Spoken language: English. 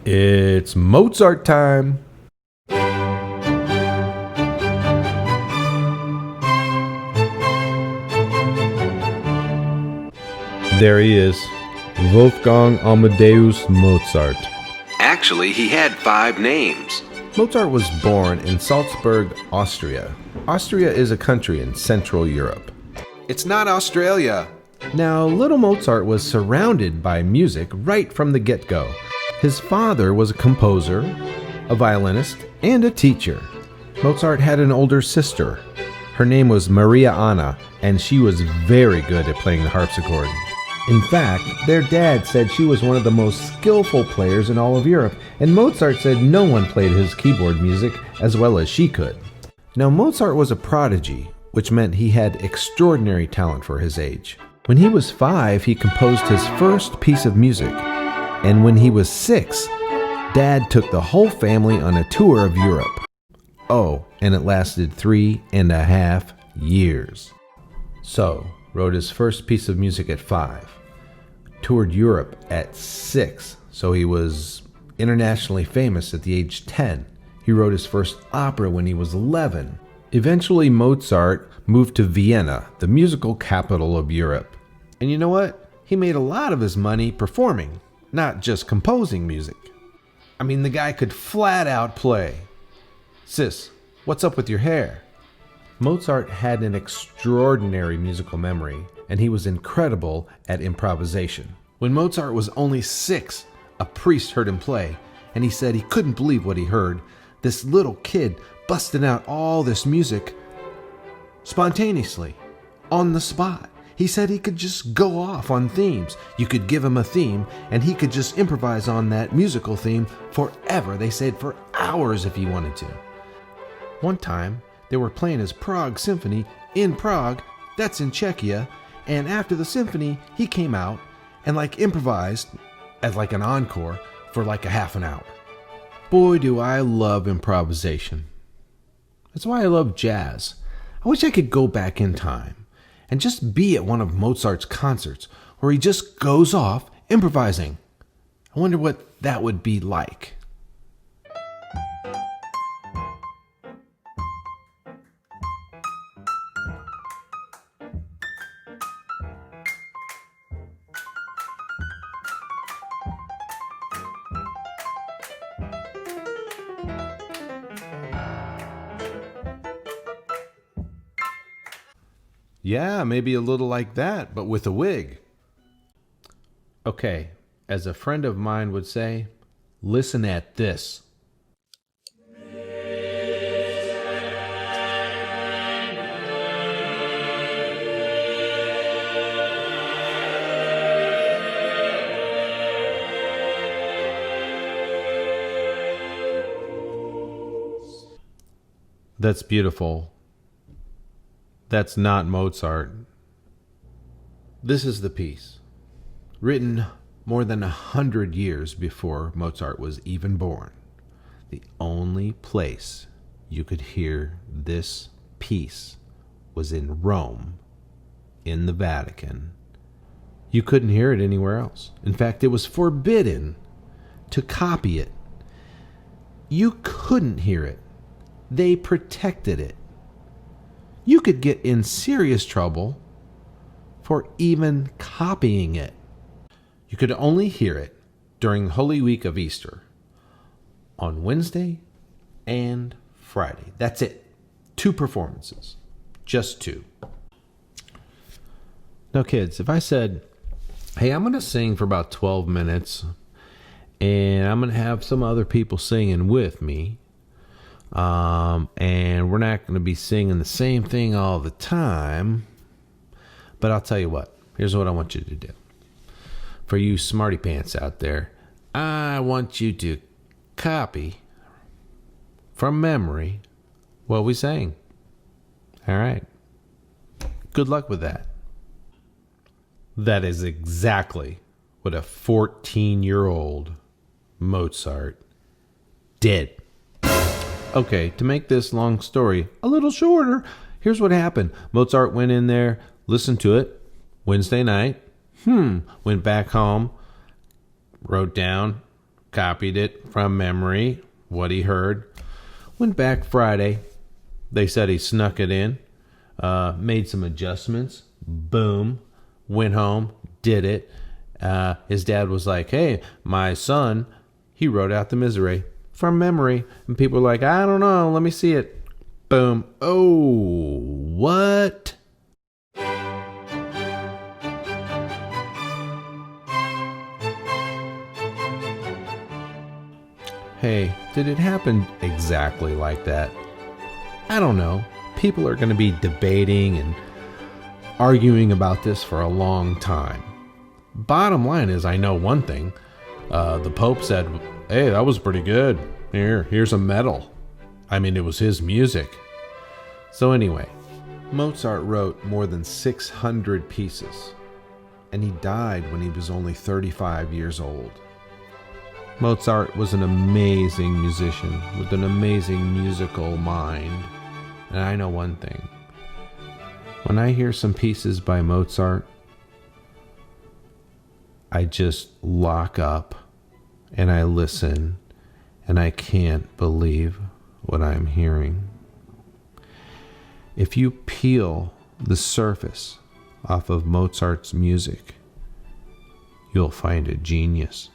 It's Mozart time. There he is, Wolfgang Amadeus Mozart. Actually, he had 5 names. Mozart was born in Salzburg, Austria. Austria is a country in Central Europe. It's not Australia. Now, little Mozart was surrounded by music right from the get-go. His father was a composer, a violinist, and a teacher. Mozart had an older sister. Her name was Maria Anna, and she was very good at playing the harpsichord. In fact, their dad said she was one of the most skillful players in all of Europe, and Mozart said no one played his keyboard music as well as she could. Now, Mozart was a prodigy, which meant he had extraordinary talent for his age. When he was 5, he composed his first piece of music, and when he was 6, Dad took the whole family on a tour of Europe. Oh, and it lasted 3.5 years. So, wrote his first piece of music at 5, toured Europe at 6, so he was internationally famous at the age 10. He wrote his first opera when he was 11. Eventually, Mozart moved to Vienna, the musical capital of Europe. And you know what? He made a lot of his money performing, not just composing music. I mean, the guy could flat out play. Sis, what's up with your hair? Mozart had an extraordinary musical memory, and he was incredible at improvisation. When Mozart was only 6, a priest heard him play, and he said he couldn't believe what he heard. This little kid busting out all this music spontaneously, on the spot. He said he could just go off on themes. You could give him a theme, and he could just improvise on that musical theme forever. They said for hours if he wanted to. One time, they were playing his Prague Symphony in Prague, that's in Czechia, and after the symphony, he came out and improvised as an encore for a half an hour. Boy, do I love improvisation. That's why I love jazz. I wish I could go back in time and just be at one of Mozart's concerts where he just goes off improvising. I wonder what that would be like. Yeah, maybe a little like that, but with a wig. Okay, as a friend of mine would say, listen at this. That's beautiful. That's not Mozart. This is the piece, written more than 100 years before Mozart was even born. The only place you could hear this piece was in Rome, in the Vatican. You couldn't hear it anywhere else. In fact, it was forbidden to copy it. You couldn't hear it. They protected it. You could get in serious trouble for even copying it. You could only hear it during Holy Week of Easter, on Wednesday and Friday. That's it. 2 performances. Just 2. Now, kids, if I said, hey, I'm going to sing for about 12 minutes, and I'm going to have some other people singing with me, and we're not going to be singing the same thing all the time, but I'll tell you what, here's what I want you to do. For you smarty pants out there, I want you to copy from memory what we sang. All right. Good luck with that. That is exactly what a 14-year-old Mozart did. Okay, to make this long story a little shorter, here's what happened. Mozart went in there, listened to it Wednesday night, went back home, wrote down a copied it from memory, what he heard. Went back Friday. They said he snuck it in, made some adjustments. Boom. Went home, did it. His dad was like, hey, my son, he wrote out the misery from memory. And people were like, I don't know, let me see it. Boom. Oh, what? Hey, did it happen exactly like that? I don't know. People are going to be debating and arguing about this for a long time. Bottom line is, I know one thing. The Pope said, hey, that was pretty good. Here's a medal. I mean, it was his music. So anyway, Mozart wrote more than 600 pieces, and he died when he was only 35 years old. Mozart was an amazing musician with an amazing musical mind. And I know one thing. When I hear some pieces by Mozart, I just lock up and I listen, and I can't believe what I'm hearing. If you peel the surface off of Mozart's music, you'll find a genius.